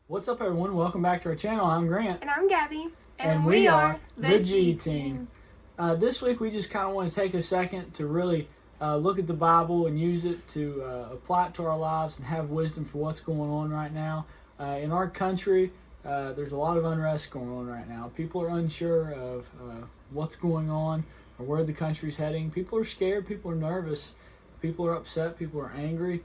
What's up, everyone? Welcome back to our channel. I'm Grant. And I'm Gabby. And we are the G Team. This week we just kind of want to take a second to really look at the Bible and use it to apply it to our lives and have wisdom for what's going on right now. In our country, there's a lot of unrest going on right now. People are unsure of what's going on or where the country's heading. People are scared. People are nervous. People are upset. People are angry.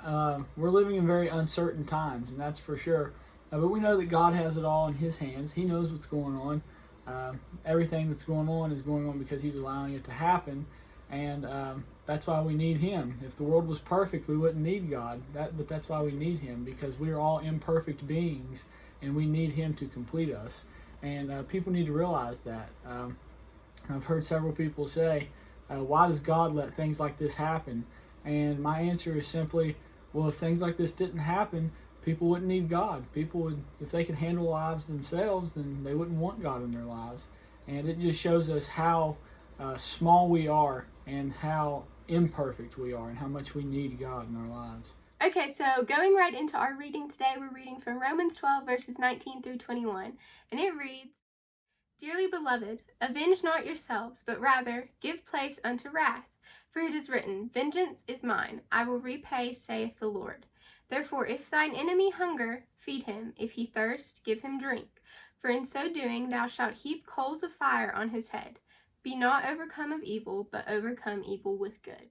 We're living in very uncertain times, and that's for sure. But we know that God has it all in His hands. He knows what's going on. Everything that's going on is going on because He's allowing it to happen, and that's why we need Him. If the world was perfect, we wouldn't need God. But that's why we need Him, because we are all imperfect beings, and we need Him to complete us. And people need to realize that. I've heard several people say, why does God let things like this happen? And my answer is simply, well, if things like this didn't happen, people wouldn't need God. People would, if they could handle lives themselves, then they wouldn't want God in their lives. And it just shows us how small we are and how imperfect we are and how much we need God in our lives. Okay, so going right into our reading today, we're reading from Romans 12, verses 19 through 21. And it reads, "Dearly beloved, avenge not yourselves, but rather give place unto wrath. For it is written, Vengeance is mine, I will repay, saith the Lord. Therefore, if thine enemy hunger, feed him. If he thirst, give him drink. For in so doing thou shalt heap coals of fire on his head. Be not overcome of evil, but overcome evil with good."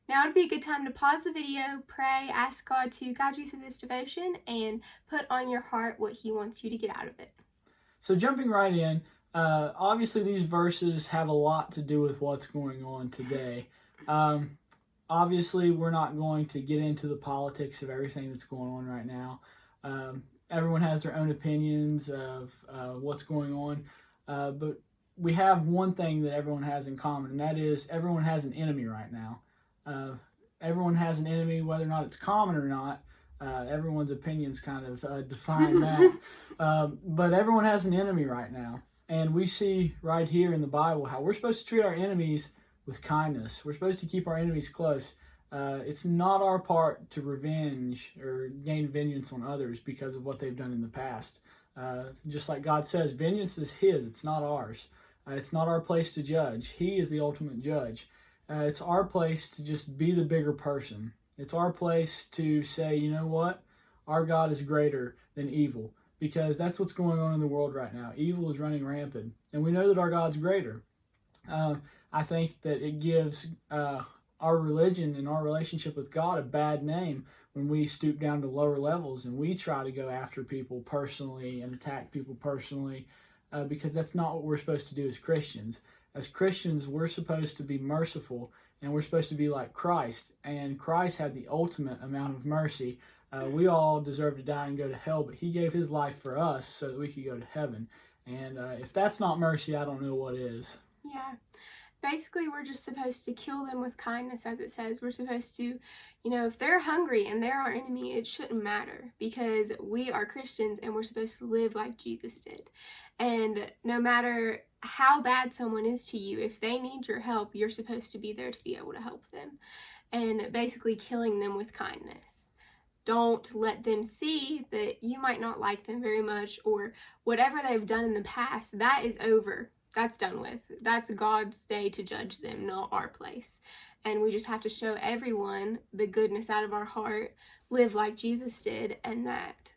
Now would be a good time to pause the video, pray, ask God to guide you through this devotion, and put on your heart what He wants you to get out of it. So jumping right in, obviously these verses have a lot to do with what's going on today. Obviously, we're not going to get into the politics of everything that's going on right now. Everyone has their own opinions of what's going on, but we have one thing that everyone has in common, and that is everyone has an enemy right now. Everyone has an enemy, whether or not it's common or not. Everyone's opinions kind of define that. But everyone has an enemy right now. And we see right here in the Bible how we're supposed to treat our enemies with kindness. We're supposed to keep our enemies close. It's not our part to revenge or gain vengeance on others because of what they've done in the past. Just like God says, vengeance is His, it's not ours. It's not our place to judge. He is the ultimate judge. It's our place to just be the bigger person. It's our place to say, you know what? Our God is greater than evil, because that's what's going on in the world right now. Evil is running rampant, and we know that our God's greater. I think that it gives our religion and our relationship with God a bad name when we stoop down to lower levels and we try to go after people personally and attack people personally, because that's not what we're supposed to do as Christians. As Christians, we're supposed to be merciful, and we're supposed to be like Christ. And Christ had the ultimate amount of mercy. We all deserve to die and go to hell, but He gave His life for us so that we could go to heaven. And if that's not mercy, I don't know what is. Yeah. Basically, we're just supposed to kill them with kindness, as it says. We're supposed to, if they're hungry and they're our enemy, it shouldn't matter, because we are Christians and we're supposed to live like Jesus did. And no matter how bad someone is to you, if they need your help, you're supposed to be there to be able to help them. And basically killing them with kindness. Don't let them see that you might not like them very much, or whatever they've done in the past, that is over. That's done with. That's God's day to judge them, not our place. And we just have to show everyone the goodness out of our heart, live like Jesus did, and that,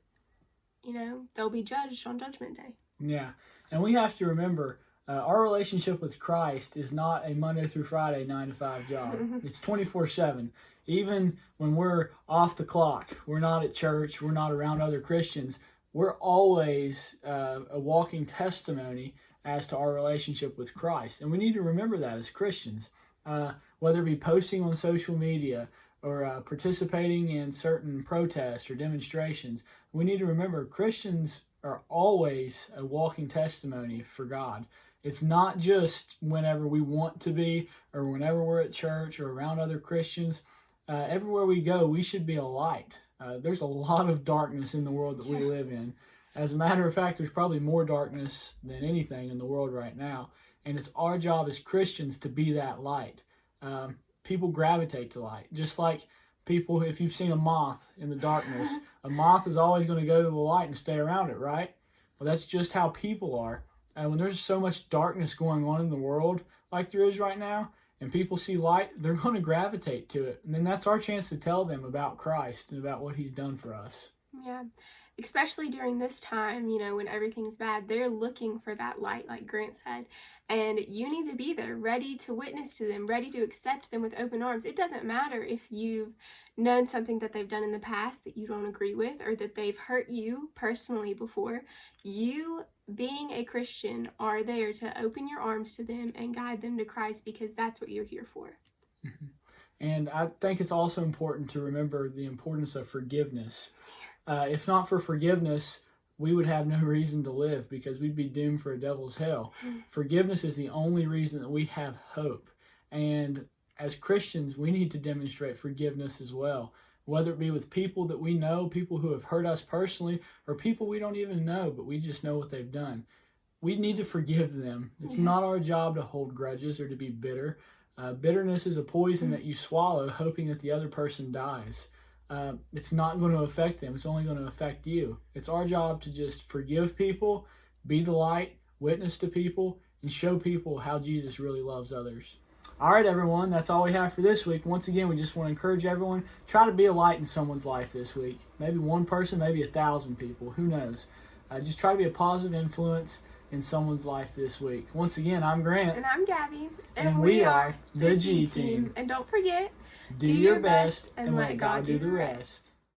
they'll be judged on Judgment Day. Yeah, and we have to remember, our relationship with Christ is not a Monday through Friday 9-to-5 job. It's 24/7. Even when we're off the clock, we're not at church, we're not around other Christians, we're always a walking testimony as to our relationship with Christ. And we need to remember that as Christians, whether it be posting on social media or participating in certain protests or demonstrations. We need to remember Christians are always a walking testimony for God. It's not just whenever we want to be or whenever we're at church or around other Christians. Everywhere we go, we should be a light. There's a lot of darkness in the world that we live in. As a matter of fact, there's probably more darkness than anything in the world right now. And it's our job as Christians to be that light. People gravitate to light. Just like people, if you've seen a moth in the darkness, A moth is always going to go to the light and stay around it, right? Well, that's just how people are. And when there's so much darkness going on in the world like there is right now, and people see light, they're going to gravitate to it. And then that's our chance to tell them about Christ and about what he's done for us. Yeah. Especially during this time, when everything's bad, they're looking for that light, like Grant said. And you need to be there, ready to witness to them, ready to accept them with open arms. It doesn't matter if you've known something that they've done in the past that you don't agree with, or that they've hurt you personally before. You, being a Christian, are there to open your arms to them and guide them to Christ, because that's what you're here for. Mm-hmm. And I think it's also important to remember the importance of forgiveness. If not for forgiveness, we would have no reason to live, because we'd be doomed for a devil's hell. Forgiveness is the only reason that we have hope. And as Christians, we need to demonstrate forgiveness as well, whether it be with people that we know, people who have hurt us personally, or people we don't even know, but we just know what they've done. We need to forgive them. It's not our job to hold grudges or to be bitter. Bitterness is a poison that you swallow, hoping that the other person dies. It's not going to affect them. It's only going to affect you. It's our job to just forgive people, be the light, witness to people, and show people how Jesus really loves others. All right, everyone, that's all we have for this week. Once again, we just want to encourage everyone, try to be a light in someone's life this week. Maybe one person, maybe 1,000 people. Who knows? Just try to be a positive influence in someone's life this week. Once again, I'm Grant. And I'm Gabby. And we are the G Team. And don't forget, Do your best and let God do the rest.